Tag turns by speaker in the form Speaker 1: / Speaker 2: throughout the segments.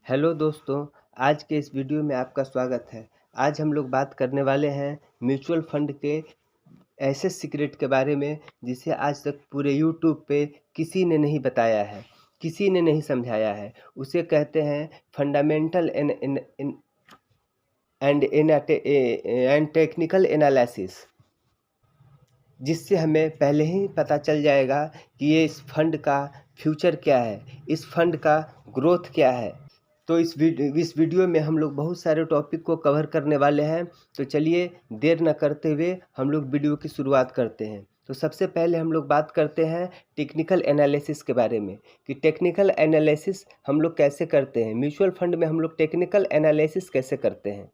Speaker 1: Hello दोस्तों, आज के इस वीडियो में आपका स्वागत है। आज हम लोग बात करने वाले हैं म्यूचुअल फंड के ऐसे सीक्रेट के बारे में जिसे आज तक पूरे यूट्यूब पे किसी ने नहीं बताया है, किसी ने नहीं समझाया है। उसे कहते हैं फंडामेंटल एंड टेक्निकल एनालिसिस, जिससे हमें पहले ही पता चल जाएगा कि ये इस फंड का फ्यूचर क्या है, इस फंड का ग्रोथ क्या है। तो इस वीडियो में हम लोग बहुत सारे टॉपिक को कवर करने वाले हैं। तो चलिए देर न करते हुए हम लोग वीडियो की शुरुआत करते हैं। तो सबसे पहले हम लोग बात करते हैं टेक्निकल एनालिसिस के बारे में कि टेक्निकल एनालिसिस हम लोग कैसे करते हैं, म्यूचुअल फंड में हम लोग टेक्निकल एनालिसिस कैसे करते हैं।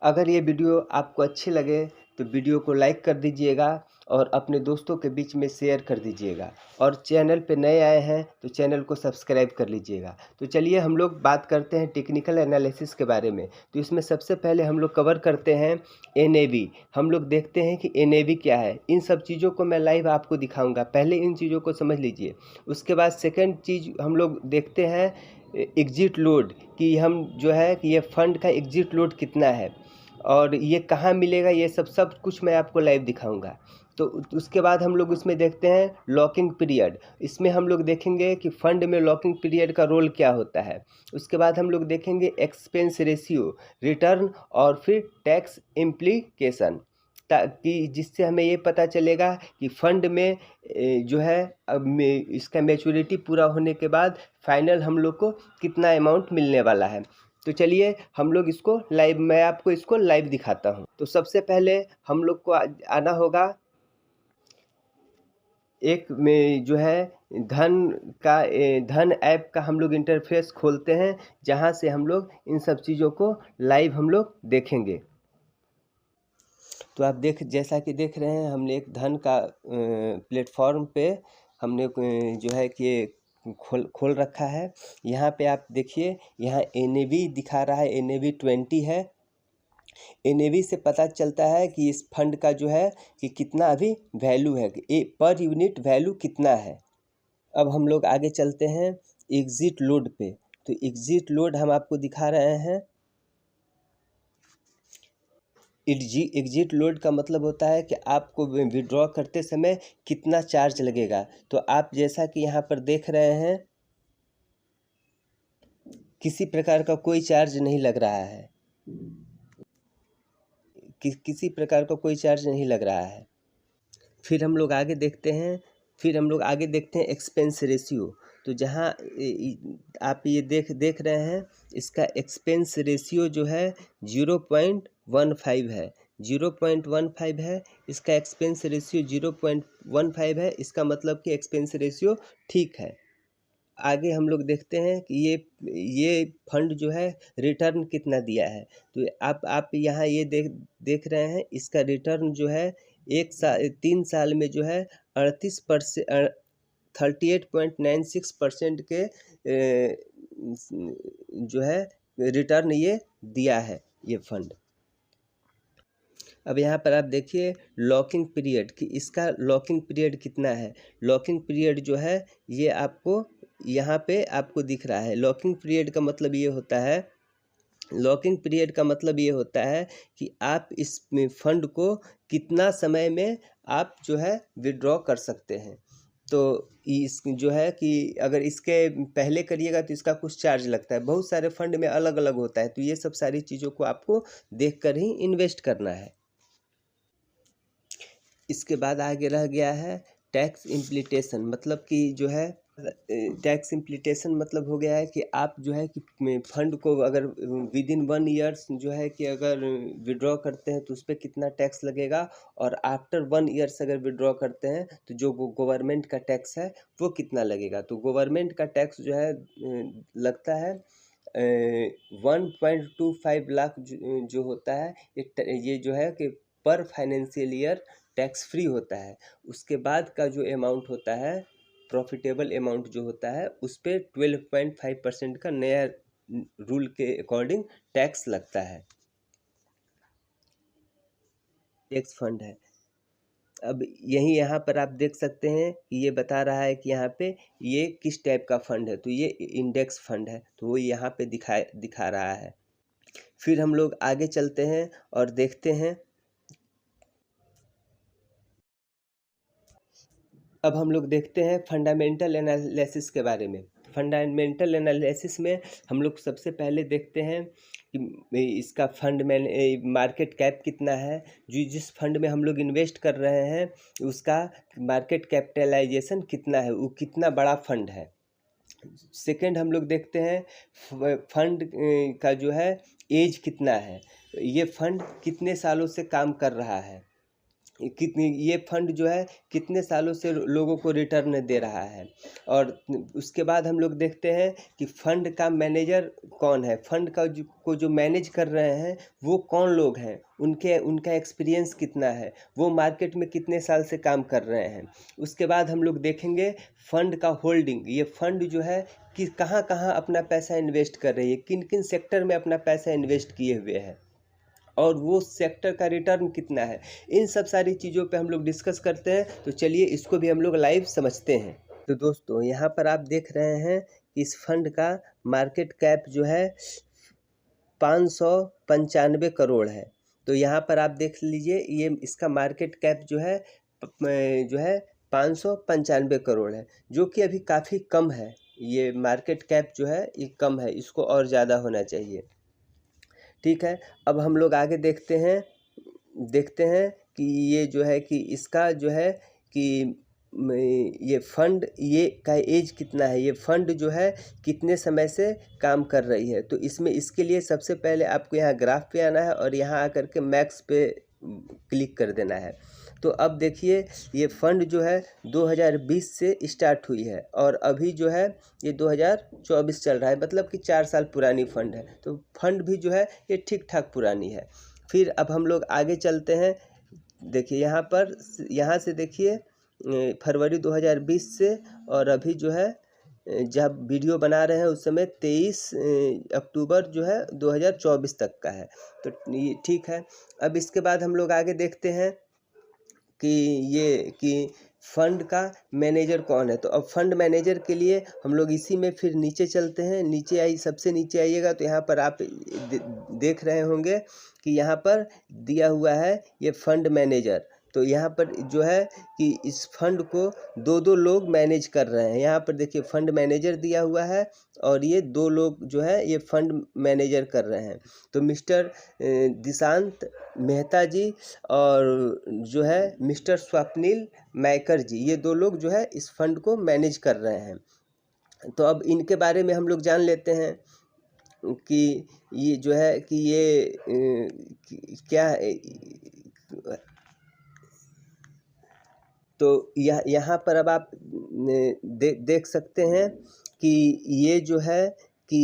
Speaker 1: अगर ये वीडियो आपको अच्छी लगे तो वीडियो को लाइक कर दीजिएगा और अपने दोस्तों के बीच में शेयर कर दीजिएगा, और चैनल पे नए आए हैं तो चैनल को सब्सक्राइब कर लीजिएगा। तो चलिए हम लोग बात करते हैं टेक्निकल एनालिसिस के बारे में। तो इसमें सबसे पहले हम लोग कवर करते हैं NAV। हम लोग देखते हैं कि NAV क्या है। इन सब चीज़ों को मैं लाइव आपको दिखाऊँगा, पहले इन चीज़ों को समझ लीजिए। उसके बाद सेकेंड चीज़ हम लोग देखते हैं एग्जिट लोड, कि हम जो है कि ये फंड का एग्जिट लोड कितना है और ये कहाँ मिलेगा, ये सब कुछ मैं आपको लाइव दिखाऊंगा। तो उसके बाद हम लोग उसमें देखते हैं लॉकिंग पीरियड। इसमें हम लोग देखेंगे कि फंड में लॉकिंग पीरियड का रोल क्या होता है। उसके बाद हम लोग देखेंगे एक्सपेंस रेशियो, रिटर्न और फिर टैक्स इम्प्लीकेशन, ताकि जिससे हमें ये पता चलेगा कि फंड में जो है अब इसका मैच्योरिटी पूरा होने के बाद फाइनल हम लोग को कितना अमाउंट मिलने वाला है। तो चलिए हम लोग इसको लाइव, मैं आपको इसको लाइव दिखाता हूँ। तो सबसे पहले हम लोग को आना होगा एक में जो है धन ऐप का हम लोग इंटरफेस खोलते हैं, जहाँ से हम लोग इन सब चीज़ों को लाइव हम लोग देखेंगे। तो आप जैसा कि देख रहे हैं, हमने एक धन का प्लेटफॉर्म पे हमने जो है कि खोल रखा है। यहाँ पे आप देखिए, यहाँ NAV दिखा रहा है, NAV 20 है। NAV से पता चलता है कि इस फंड का जो है कि कितना अभी वैल्यू है, कि पर यूनिट वैल्यू कितना है। अब हम लोग आगे चलते हैं एग्जिट लोड पे। तो एग्जिट लोड हम आपको दिखा रहे हैं। एग्जिट लोड का मतलब होता है कि आपको विड्रॉ करते समय कितना चार्ज लगेगा। तो आप जैसा कि यहाँ पर देख रहे हैं, किसी प्रकार का कोई चार्ज नहीं लग रहा है, किसी प्रकार का कोई चार्ज नहीं लग रहा है। फिर हम लोग आगे देखते हैं एक्सपेंस रेशियो। तो जहाँ आप ये देख रहे हैं, इसका एक्सपेंस रेशियो जो है 0.15 है, 0.15 है। इसका एक्सपेंस रेशियो 0.15 है, इसका मतलब कि एक्सपेंस रेशियो ठीक है। आगे हम लोग देखते हैं कि ये फंड जो है रिटर्न कितना दिया है। तो आप यहाँ ये देख रहे हैं, इसका रिटर्न जो है 3 साल में जो है 38.96% के जो है रिटर्न ये दिया है ये फंड। अब यहाँ पर आप देखिए लॉकिंग पीरियड, कि इसका लॉकिंग पीरियड कितना है। लॉकिंग पीरियड जो है ये आपको यहाँ पे आपको दिख रहा है। लॉकिंग पीरियड का मतलब ये होता है, कि आप इस फंड को कितना समय में आप जो है विड्रॉ कर सकते हैं। तो इस जो है कि अगर इसके पहले करिएगा तो इसका कुछ चार्ज लगता है, बहुत सारे फंड में अलग अलग होता है। तो ये सब सारी चीज़ों को आपको देख कर ही इन्वेस्ट करना है। इसके बाद आगे रह गया है टैक्स इम्प्लीटेशन, मतलब कि जो है टैक्स इम्प्लीटेशन मतलब हो गया है कि आप जो है कि फंड को अगर विदिन 1 ईयर्स जो है कि अगर विड्रॉ करते हैं तो उस पर कितना टैक्स लगेगा, और आफ्टर 1 ईयर्स अगर विड्रॉ करते हैं तो जो गवर्नमेंट का टैक्स है वो कितना लगेगा। तो गवर्नमेंट का टैक्स जो है लगता है 1.25 लाख जो होता है, ये जो है कि पर फाइनेंशियल ईयर टैक्स फ्री होता है। उसके बाद का जो अमाउंट होता है, प्रॉफिटेबल अमाउंट जो होता है, उस पर 12.5% का नया रूल के अकॉर्डिंग टैक्स लगता है। टैक्स फंड है। अब यही यहाँ पर आप देख सकते हैं कि ये बता रहा है कि यहाँ पे ये किस टाइप का फंड है, तो ये इंडेक्स फंड है, तो वो यहाँ पे दिखा रहा है। फिर हम लोग आगे चलते हैं और देखते हैं। अब हम लोग देखते हैं फंडामेंटल एनालिसिस के बारे में। फंडामेंटल एनालिसिस में हम लोग सबसे पहले देखते हैं कि इसका फंड में मार्केट कैप कितना है, जिस फंड में हम लोग इन्वेस्ट कर रहे हैं उसका मार्केट कैपिटलाइजेशन कितना है, वो कितना बड़ा फंड है। सेकंड हम लोग देखते हैं फंड का जो है एज कितना है, ये फंड कितने सालों से काम कर रहा है, ये फंड जो है कितने सालों से लोगों को रिटर्न दे रहा है। और उसके बाद हम लोग देखते हैं कि फंड का मैनेजर कौन है, फंड को जो मैनेज कर रहे हैं वो कौन लोग हैं, उनका एक्सपीरियंस कितना है, वो मार्केट में कितने साल से काम कर रहे हैं। उसके बाद हम लोग देखेंगे फंड का होल्डिंग, ये फंड जो है कि कहाँ कहाँ अपना पैसा इन्वेस्ट कर रही है, किन किन सेक्टर में अपना पैसा इन्वेस्ट किए हुए हैं और वो सेक्टर का रिटर्न कितना है। इन सब सारी चीज़ों पे हम लोग डिस्कस करते हैं। तो चलिए इसको भी हम लोग लाइव समझते हैं। तो दोस्तों यहाँ पर आप देख रहे हैं कि इस फंड का मार्केट कैप जो है 595 करोड़ है। तो यहाँ पर आप देख लीजिए ये इसका मार्केट कैप जो है 595 करोड़ है, जो कि अभी काफ़ी कम है। ये मार्केट कैप जो है ये कम है, इसको और ज़्यादा होना चाहिए। ठीक है, अब हम लोग आगे देखते हैं कि ये जो है कि इसका जो है कि ये फंड ये का एज कितना है, ये फंड जो है कितने समय से काम कर रही है। तो इसमें इसके लिए सबसे पहले आपको यहाँ ग्राफ पे आना है और यहाँ आकर के मैक्स पे क्लिक कर देना है। तो अब देखिए ये फंड जो है 2020 से स्टार्ट हुई है और अभी जो है ये 2024 चल रहा है, मतलब कि 4 साल पुरानी फंड है। तो फंड भी जो है ये ठीक ठाक पुरानी है। फिर अब हम लोग आगे चलते हैं। देखिए यहाँ से देखिए फरवरी 2020 से और अभी जो है जब वीडियो बना रहे हैं उस समय 23 अक्टूबर जो है 2024 तक का है। तो ये ठीक है। अब इसके बाद हम लोग आगे देखते हैं कि फंड का मैनेजर कौन है। तो अब फंड मैनेजर के लिए हम लोग इसी में फिर नीचे चलते हैं। सबसे नीचे आइएगा तो यहाँ पर आप देख रहे होंगे कि यहाँ पर दिया हुआ है ये फंड मैनेजर। तो यहाँ पर जो है कि इस फंड को दो लोग मैनेज कर रहे हैं। यहाँ पर देखिए फंड मैनेजर दिया हुआ है और ये 2 लोग जो है ये फंड मैनेजर कर रहे हैं। तो मिस्टर दिशांत मेहता जी और जो है मिस्टर स्वप्निल मैकर जी, ये 2 लोग जो है इस फंड को मैनेज कर रहे हैं। तो अब इनके बारे में हम लोग जान लेते हैं कि ये जो है कि ये क्या है। तो यहाँ पर अब आप देख सकते हैं कि ये जो है कि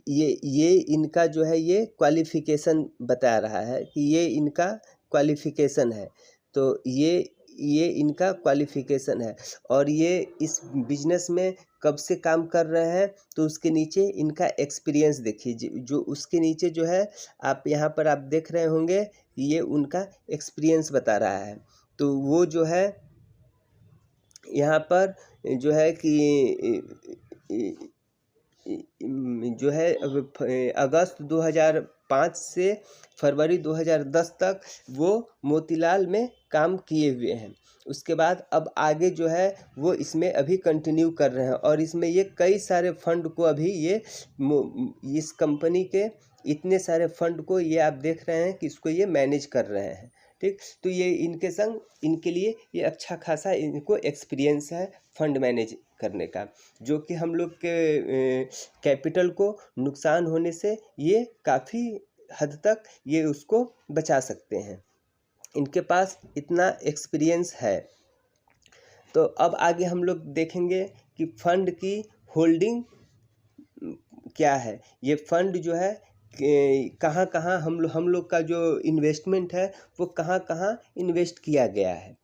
Speaker 1: ये इनका जो है ये क्वालिफिकेशन बता रहा है कि ये इनका क्वालिफिकेशन है। तो ये इनका क्वालिफिकेशन है और ये इस बिजनेस में कब से काम कर रहे हैं। तो उसके नीचे इनका एक्सपीरियंस देखिए, जो उसके नीचे जो है आप यहाँ पर आप देख रहे होंगे ये उनका एक्सपीरियंस बता रहा है। तो वो जो है यहाँ पर जो है कि जो है अगस्त 2005 से फरवरी 2010 तक वो मोतीलाल में काम किए हुए हैं। उसके बाद अब आगे जो है वो इसमें अभी कंटिन्यू कर रहे हैं और इसमें ये कई सारे फंड को अभी ये इस कंपनी के इतने सारे फंड को ये आप देख रहे हैं कि इसको ये मैनेज कर रहे हैं। ठीक, तो ये इनके लिए ये अच्छा खासा इनको एक्सपीरियंस है फंड मैनेज करने का, जो कि हम लोग के कैपिटल को नुकसान होने से ये काफ़ी हद तक ये उसको बचा सकते हैं। इनके पास इतना एक्सपीरियंस है। तो अब आगे हम लोग देखेंगे कि फंड की होल्डिंग क्या है। ये फंड जो है कहाँ कहाँ हम लोग का जो इन्वेस्टमेंट है वो कहाँ कहाँ इन्वेस्ट किया गया है।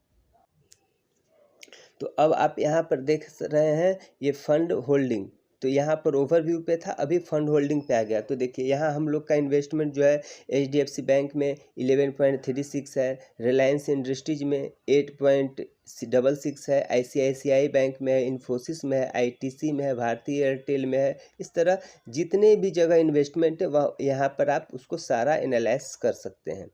Speaker 1: तो अब आप यहाँ पर देख रहे हैं ये फंड होल्डिंग। तो यहाँ पर ओवरव्यू पे था, अभी फंड होल्डिंग पे आ गया। तो देखिए यहाँ हम लोग का इन्वेस्टमेंट जो है HDFC बैंक में 11.36 है, रिलायंस इंडस्ट्रीज में 8.66 है, ICICI बैंक में है, इन्फोसिस में है, ITC में है, भारतीय एयरटेल में है। इस तरह जितने भी जगह इन्वेस्टमेंट है वह यहाँ पर आप उसको सारा एनालाइज कर सकते हैं।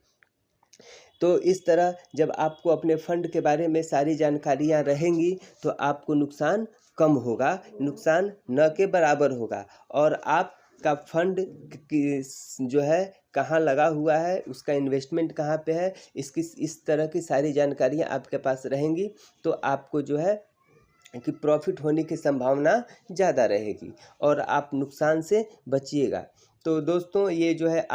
Speaker 1: तो इस तरह जब आपको अपने फंड के बारे में सारी जानकारियाँ रहेंगी तो आपको नुकसान कम होगा, नुकसान न के बराबर होगा, और आपका फंड जो है कहाँ लगा हुआ है, उसका इन्वेस्टमेंट कहाँ पे है, इसकी इस तरह की सारी जानकारियाँ आपके पास रहेंगी तो आपको जो है कि प्रॉफिट होने की संभावना ज़्यादा रहेगी और आप नुकसान से बचिएगा। तो दोस्तों ये जो है आज